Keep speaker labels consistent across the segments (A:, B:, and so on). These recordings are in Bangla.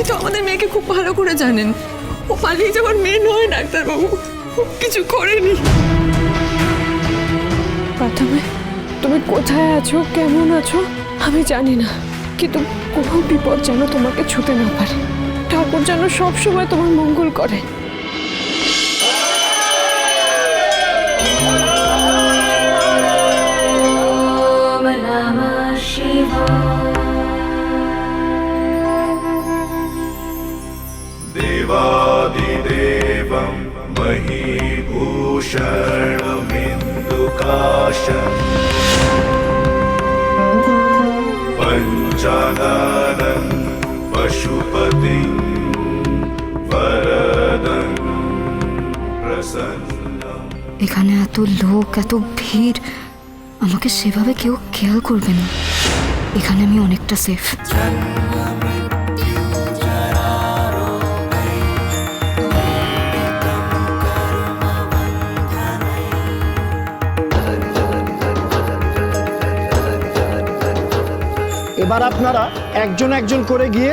A: তো আমাদের মেয়েকে খুব ভালো করে জানেন। ও পালিয়ে যাওয়ার মেয়ে নয় ডাক্তারবাবু, ও কিছু করেনি।
B: প্রথমে তুমি কোথায় আছো, কেমন আছো আমি জানি না, কিন্তু কোনো বিপদ যেন তোমাকে ছুতে না পারে। ঠাকুর যেন সবসময় তোমার মঙ্গল করে।
C: देवादिदेवं महीभूषणमिन्दुकाशम् पञ्चाननं पशुपतिं वरदं प्रसन्नम्।
D: এখানে এত লোক, এত ভিড়, আমাকে সেভাবে কেউ খেয়াল করবে না। এখানে আমি অনেকটা সেফ।
E: এবার আপনারা একজন একজন করে গিয়ে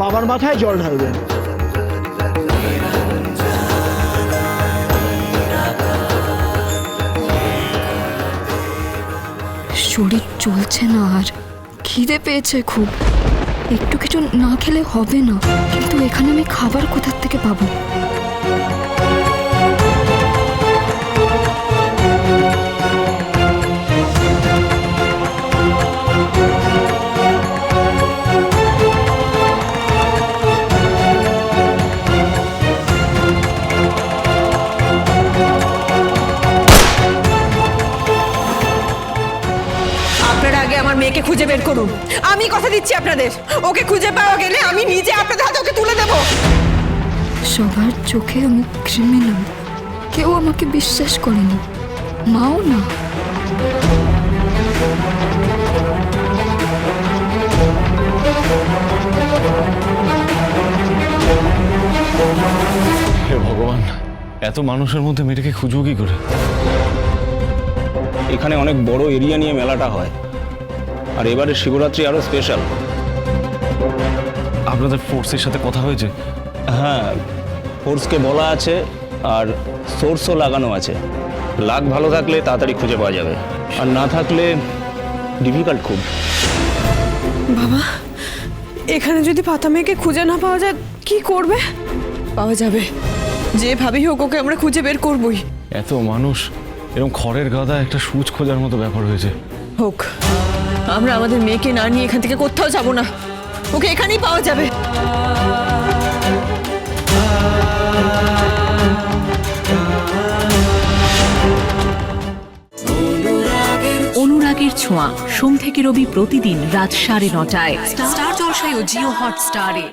E: বাবার মাথায় জল ঢালবেন।
D: শরীর চলছে না, আর খিদে পেয়েছে খুব। একটু কিছু না খেলে হবে না, কিন্তু এখানে আমি খাবার কোথা থেকে পাবো?
A: আপনারা আগে আমার মেয়েকে খুঁজে বের করুন। আমি কথা দিচ্ছি আপনাদের, ওকে খুঁজে পাওয়া গেলে আমি নিজে আপনাদের হাতে ওকে তুলে দেব।
D: সবার চোখে আমি ক্রিমিনাল, কেউ আমাকে বিশ্বাস করেনি, মাও না।
F: হে ভগবান, এত মানুষের মধ্যে মেয়েটাকে খুঁজবো কি করে?
G: এখানে অনেক বড় এরিয়া নিয়ে মেলাটা হয়, আর এবারে শিবরাত্রি আরো স্পেশাল।
F: আপনাদের ফোর্সের সাথে কথা হয়েছে?
G: হ্যাঁ, ফোর্সকে বলা আছে, আর সোর্সও লাগানো আছে। লাক ভালো থাকলে তাড়াতাড়ি খুঁজে পাওয়া যাবে, আর না থাকলে ডিফিকাল্ট খুব।
B: বাবা, এখানে যদি পাতা মেয়েকে খুঁজে না পাওয়া যায় কি করবে?
A: পাওয়া যাবে, যেভাবেই হোক ওকে আমরা খুঁজে বের করবই।
F: এত মানুষ, এরকম খড়ের গাদা একটা সুচ খোঁজার মতো ব্যাপার হয়েছে।
A: হোক, আমরা আমাদের মেয়েকে না নিয়ে এখান থেকে কোথাও যাব না, ওকে এখানেই পাওয়া যাবে।
H: অনুরাগের ছোঁয়া, সোম থেকে রবি প্রতিদিন রাত 9:30টায় স্টার জলসায় ও জিও হটস্টারে।